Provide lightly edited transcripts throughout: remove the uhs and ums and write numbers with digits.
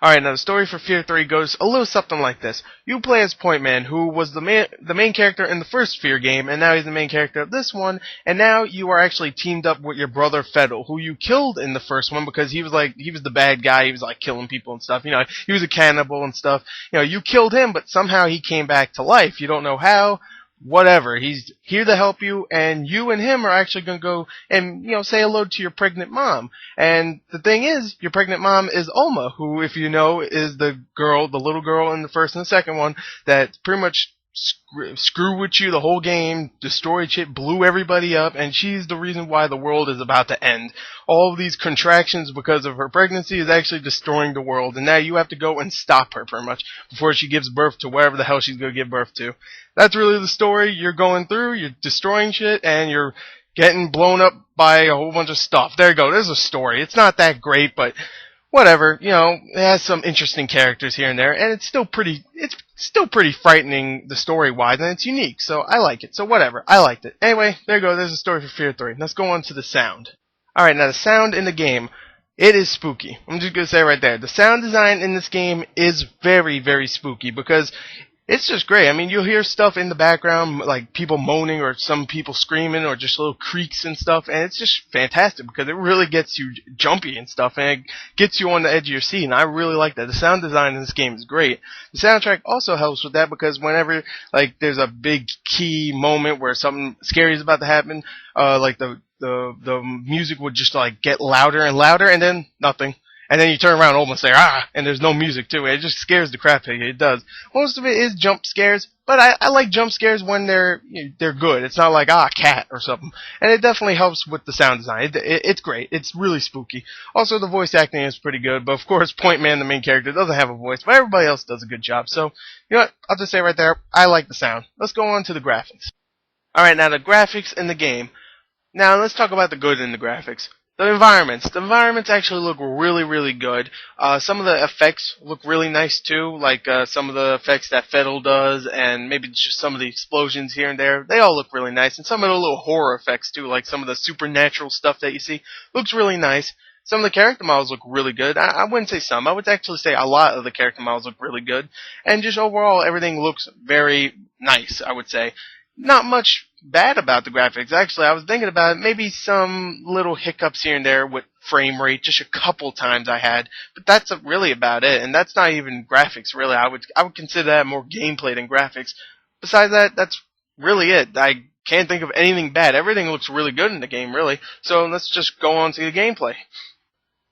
Alright, now the story for F.E.A.R 3 goes a little something like this. You play as Point Man, who was the main character in the first F.E.A.R game, and now he's the main character of this one, and now you are actually teamed up with your brother F.E.A.R, who you killed in the first one because he was the bad guy, he was like killing people and stuff, he was a cannibal and stuff. You killed him, but somehow he came back to life. You don't know how. Whatever, he's here to help you, and you and him are actually going to go and, say hello to your pregnant mom. And the thing is, your pregnant mom is Alma, who, if you know, is the little girl in the first and the second one that pretty much screw with you the whole game, destroyed shit, blew everybody up, and she's the reason why the world is about to end. All of these contractions because of her pregnancy is actually destroying the world, and now you have to go and stop her pretty much before she gives birth to whatever the hell she's going to give birth to. That's really the story you're going through. You're destroying shit, and you're getting blown up by a whole bunch of stuff. There you go. There's a story. It's not that great, but whatever. It has some interesting characters here and there, and it's still pretty frightening, the story-wise, and it's unique, so I like it. So whatever. I liked it. Anyway, there you go. There's a story for F.E.A.R 3. Let's go on to the sound. Alright, now the sound in the game, it is spooky. I'm just going to say right there. The sound design in this game is very, very spooky because it's just great. I mean, you'll hear stuff in the background, like people moaning or some people screaming or just little creaks and stuff, and it's just fantastic because it really gets you jumpy and stuff, and it gets you on the edge of your seat, and I really like that. The sound design in this game is great. The soundtrack also helps with that because whenever, there's a big key moment where something scary is about to happen, the music would just, get louder and louder, and then nothing. And then you turn around almost there, and there's no music to it. It just scares the crap out of you. It does. Most of it is jump scares, but I like jump scares when they're good. It's not like, a cat or something. And it definitely helps with the sound design. It's great. It's really spooky. Also, the voice acting is pretty good, but of course, Point Man, the main character, doesn't have a voice, but everybody else does a good job. So, you know what? I'll just say right there, I like the sound. Let's go on to the graphics. Alright, now the graphics in the game. Now, let's talk about the good in the graphics. The environments. The environments actually look really, really good. Some of the effects look really nice too, like some of the effects that F.E.A.R does, and maybe just some of the explosions here and there. They all look really nice, and some of the little horror effects too, like some of the supernatural stuff that you see, looks really nice. Some of the character models look really good. I wouldn't say some. I would actually say a lot of the character models look really good. And just overall, everything looks very nice, I would say. Not much bad about the graphics. Actually, I was thinking about it. Maybe some little hiccups here and there with frame rate. Just a couple times I had. But that's really about it. And that's not even graphics, really. I would consider that more gameplay than graphics. Besides that, that's really it. I can't think of anything bad. Everything looks really good in the game, really. So let's just go on to the gameplay.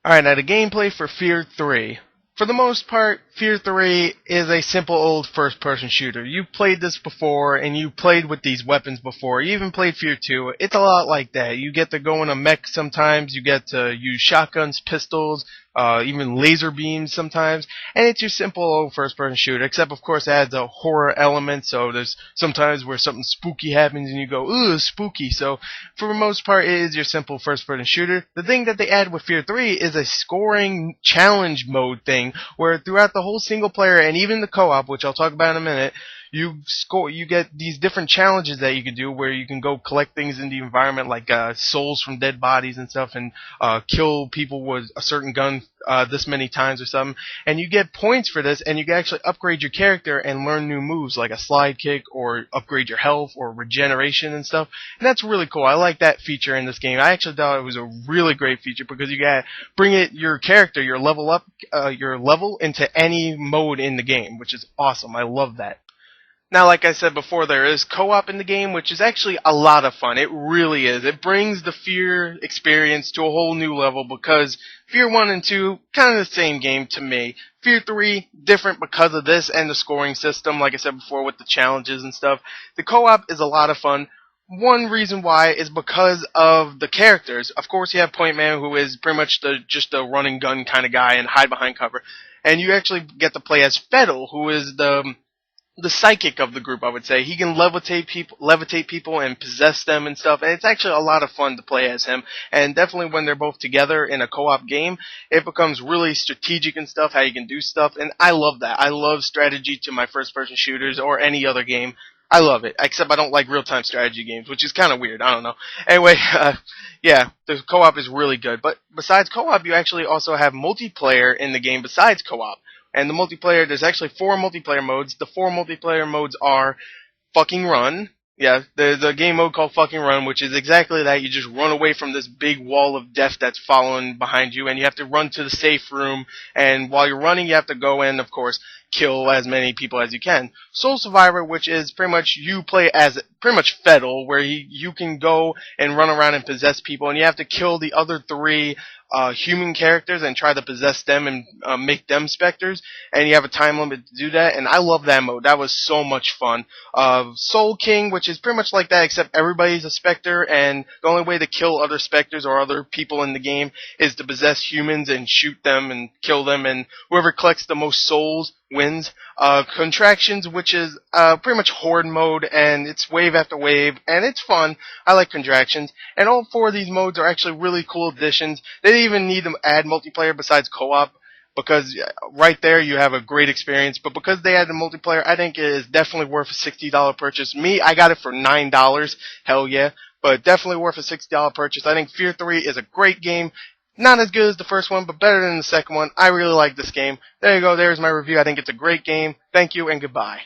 Alright, now the gameplay for F.E.A.R 3. For the most part, F.E.A.R 3 is a simple old first-person shooter. You've played this before, and you played with these weapons before. You even played F.E.A.R 2. It's a lot like that. You get to go in a mech sometimes. You get to use shotguns, pistols, even laser beams sometimes. And it's your simple old first-person shooter, except, of course, it adds a horror element. So there's sometimes where something spooky happens, and you go, ooh, spooky. So for the most part, it is your simple first-person shooter. The thing that they add with F.E.A.R 3 is a scoring challenge mode thing, where throughout the whole single player and even the co-op, which I'll talk about in a minute, you get these different challenges that you can do where you can go collect things in the environment like souls from dead bodies and stuff, and kill people with a certain gun this many times or something, and you get points for this, and you can actually upgrade your character and learn new moves like a slide kick or upgrade your health or regeneration and stuff, and that's really cool. I like that feature in this game. I actually thought it was a really great feature because you got bring your character, your level into any mode in the game, which is awesome. I love that. Now, like I said before, there is co-op in the game, which is actually a lot of fun. It really is. It brings the F.E.A.R experience to a whole new level because F.E.A.R 1 and 2, kind of the same game to me. F.E.A.R 3, different because of this and the scoring system, like I said before, with the challenges and stuff. The co-op is a lot of fun. One reason why is because of the characters. Of course, you have Point Man, who is pretty much just a run and gun kind of guy and hide behind cover. And you actually get to play as F.E.A.R, who is the psychic of the group, I would say. He can levitate people and possess them and stuff, and it's actually a lot of fun to play as him. And definitely when they're both together in a co-op game, it becomes really strategic and stuff, how you can do stuff, and I love that. I love strategy to my first-person shooters or any other game. I love it, except I don't like real-time strategy games, which is kind of weird. I don't know. Anyway, yeah, the co-op is really good. But besides co-op, you actually also have multiplayer in the game besides co-op. And the multiplayer, there's actually 4 multiplayer modes. The 4 multiplayer modes are fucking run. Yeah, there's a game mode called fucking run, which is exactly that. You just run away from this big wall of death that's following behind you, and you have to run to the safe room, and while you're running, you have to go in, of course, kill as many people as you can. Soul Survivor, which is pretty much you play as pretty much F.E.A.R, where you can go and run around and possess people, and you have to kill the other 3 human characters and try to possess them and make them specters, and you have a time limit to do that, and I love that mode. That was so much fun. Soul King, which is pretty much like that, except everybody's a specter, and the only way to kill other specters or other people in the game is to possess humans and shoot them and kill them, and whoever collects the most souls wins. Contractions, which is pretty much horde mode, and it's wave after wave, and it's fun. I like Contractions, and all 4 of these modes are actually really cool additions. They didn't even need to add multiplayer besides co-op, because right there you have a great experience. But because they added multiplayer, I think it is definitely worth a $60 purchase. Me, I got it for $9. Hell yeah. But definitely worth a $60 purchase. I think F.E.A.R 3 is a great game. Not as good as the first one, but better than the second one. I really like this game. There you go. There's my review. I think it's a great game. Thank you and goodbye.